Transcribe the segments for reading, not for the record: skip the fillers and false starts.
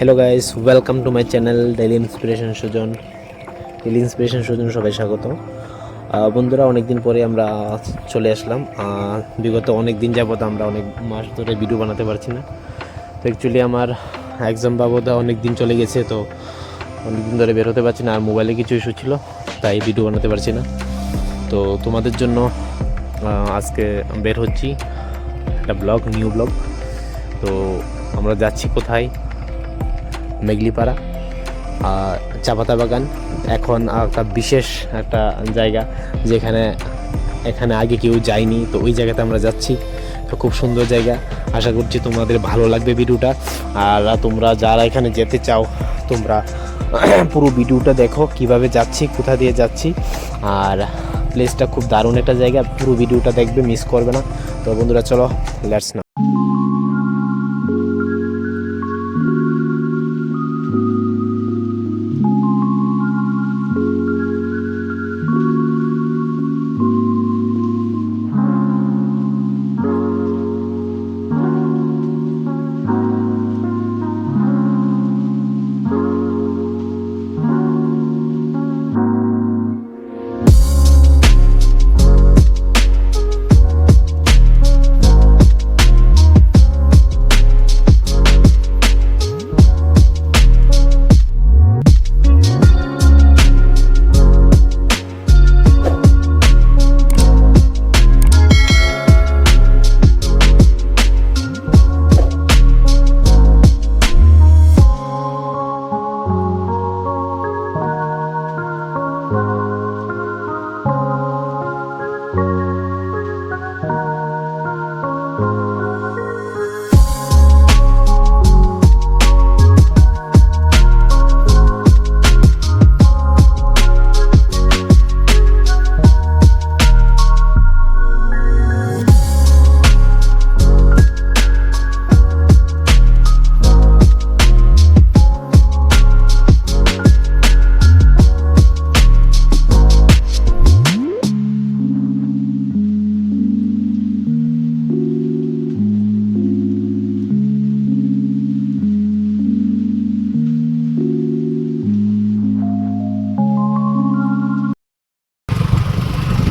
Hello guys, welcome to my channel daily inspiration Sujan. সবাই স্বাগত। বন্ধুরা, অনেক দিন পরে আমরা চলে আসলাম। বিগত অনেক দিন যাবত আমরা অনেক মাস ধরে ভিডিও বানাতে পারছি না। তো অ্যাকচুয়ালি আমার এক্সাম বাবদ অনেক দিন চলে গেছে, তো অনেক দিন ধরে বের হতে পারছি না, আর মোবাইলে কিছু ইস্যু ছিল, তাই ভিডিও বানাতে পারছি না। তো তোমাদের জন্য আজকে বের হচ্ছি একটা নিউ ব্লগ। তো আমরা যাচ্ছি কোথায়? মেঘলিপাড়া, চা পাতা বাগান। এখন একটা বিশেষ একটা জায়গা, এখানে আগে কেউ যায়নি, তো ওই জায়গাতে আমরা যাচ্ছি। তো খুব সুন্দর জায়গা, আশা করছি তোমাদের ভালো লাগবে ভিডিওটা। আর তোমরা যারা এখানে যেতে চাও, তোমরা পুরো ভিডিওটা দেখো, কিভাবে যাচ্ছি, কোথা দিয়ে যাচ্ছি। আর প্লেসটা খুব দারুণ একটা জায়গা, পুরো ভিডিওটা দেখবে, মিস করবে না। তো বন্ধুরা, চলো, লেটস না।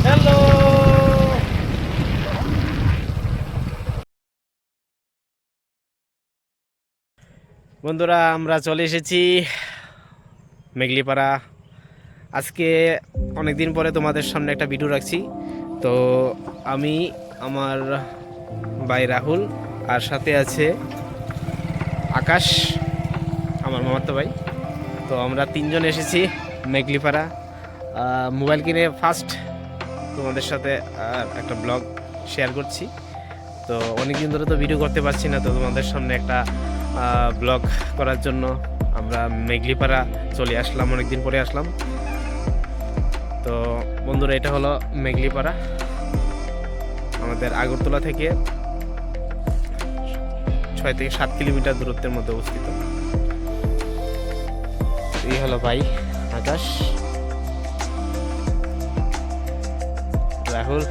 হ্যালো বন্ধুরা, আমরা চলে এসেছি মেঘলিপাড়া। আজকে অনেক দিন পরে তোমাদের সামনে একটা ভিডিও রাখছি। তো আমি, আমার ভাই রাহুল, আর সাথে আছে আকাশ, আমার মামাতো ভাই। তো আমরা তিনজন এসেছি মেঘলিপাড়া। মোবাইল কিনে ফার্স্ট তোমাদের সাথে একটা ব্লগ শেয়ার করছি। তো অনেক দিন ধরে তো ভিডিও করতে পারছি না, তো তোমাদের সামনে একটা ব্লগ করার জন্য আমরা মেঘলিপাড়া চলে আসলাম, অনেক দিন পরে আসলাম। তো বন্ধুরা, এটা হলো মেঘলিপাড়া, আমাদের আগরতলা থেকে 6 থেকে 7 কিলোমিটার দূরত্বের মধ্যে অবস্থিত। এই হলো ভাই আকাশ, রাহুল।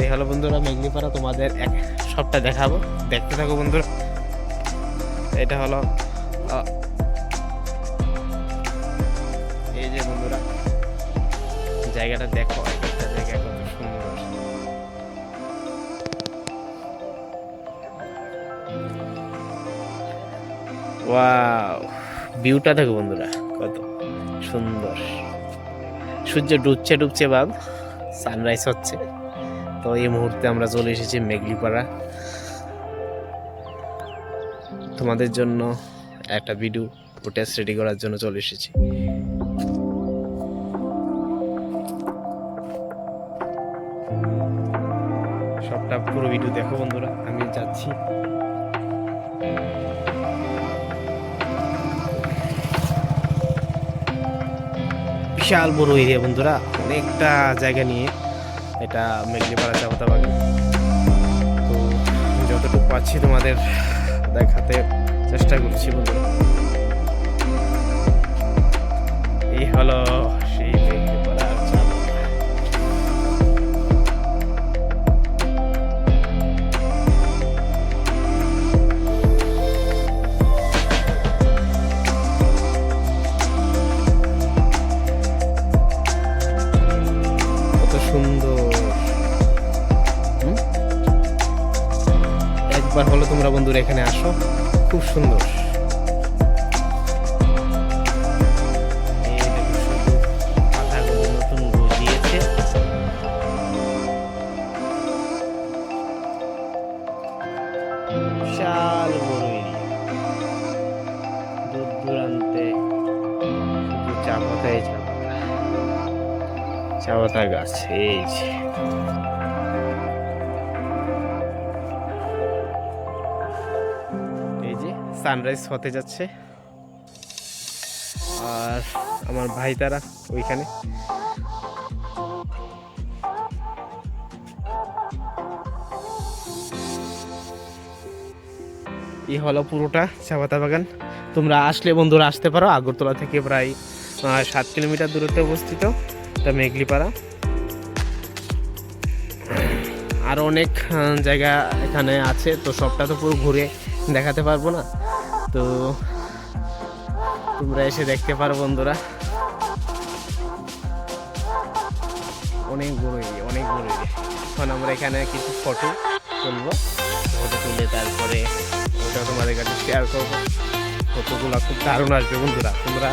এই হলো বন্ধুরা মেঘলিপাড়া, তোমাদের সবটা দেখাবো, দেখতে থাকো বন্ধুরা। এটা হলো এই যে বন্ধুরা, জায়গাটা দেখো, একটা জায়গা কত সুন্দর। ওয়াও, ভিউটা দেখো বন্ধুরা, কত সুন্দর। সূর্য ডুবছে ভাব, সানরাইজ হচ্ছে। তো এই মুহূর্তে আমরা চলে এসেছি মেঘলিপাড়া, তোমাদের জন্য একটা ভিডিও ফুটেজ রেডি করার জন্য চলে এসেছি। সবটা পুরো ভিডিও দেখো বন্ধুরা, আমি যাচ্ছি। বিশাল বড় এরিয়া বন্ধুরা, অনেকটা জায়গা নিয়ে এটা মেঘলিপাড়া চা-পাতা বাগান। তো যতটুকু পাচ্ছি তোমাদের দেখাতে চেষ্টা করছি বন্ধুরা। এই হলো সেই মেঘলিপাড়া চা-পাতা। একবার হলো তোমরা বন্ধুরা এখানে আসো, খুব সুন্দর। এই দেখো শুধু পাতাগুলো নতুন গজিয়েছে। বিশাল বড় এরিয়া, দূর দূরান্তে শুধু চা পাতাই চা পাতা, চা পাতা গাছ। এই যে সানরাইজ হতে যাচ্ছে, আর আমার ভাই তারা ওইখানে। এই হলো পুরোটা চা পাতা বাগান। তোমরা আসলে বন্ধুরা আসতে পারো, আগরতলা থেকে প্রায় 7 কিলোমিটার দূরত্বে অবস্থিত এটা মেঘলিপাড়া। আরও অনেক জায়গা এখানে আছে, তো সবটা তো পুরো ঘুরে দেখাতে পারবো না, তো তোমরা এসে দেখতে পারো বন্ধুরা। অনেক বড় এরিয়া, অনেক বড় এরিয়া। এখন আমরা এখানে কিছু ফটো তুলবো, ফটো তুলে তারপরে ওটা তোমাদের কাছে শেয়ার করবো। ফটোগুলো খুব দারুণ আসবে বন্ধুরা। তোমরা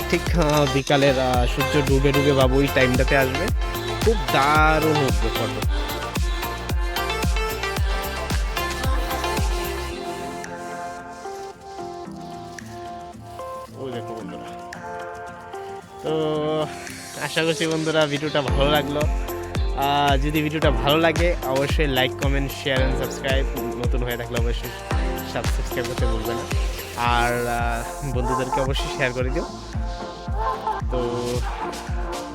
ঠিক বিকালের সূর্য ডুবে ডুবে বাবু ওই টাইমটাতে আসবে, খুব দারুণ উঠবে ফটো। দেখো বন্ধুরা, তো আশা করছি বন্ধুরা ভিডিওটা ভালো লাগলো। যদি ভিডিওটা ভালো লাগে অবশ্যই like, comment, share and subscribe. নতুন হয়ে থাকলে অবশ্যই সাবস্ক্রাইব করতে ভুলবে না, আর বন্ধুদেরকে অবশ্যই শেয়ার করে দিও। তো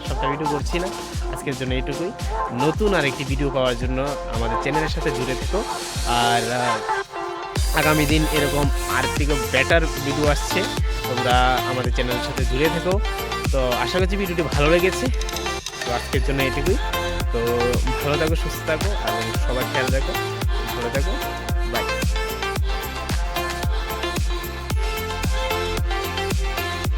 সবটা ভিডিও করছি না, আজকের জন্য এইটুকুই। নতুন আরেকটি ভিডিও পাওয়ার জন্য আমাদের চ্যানেলের সাথে জুড়ে থেকো, আর আগামী দিন এরকম আর থেকে বেটার ভিডিও আসছে, তোমরা আমাদের চ্যানেলের সাথে জুড়ে থেকো। তো আশা করছি ভিডিওটি ভালো লেগেছে। তো আজকের জন্য এটুকুই। তো ভালো থাকো, সুস্থ থাকো এবং সবার খেয়াল রাখো, ভালো থাকো।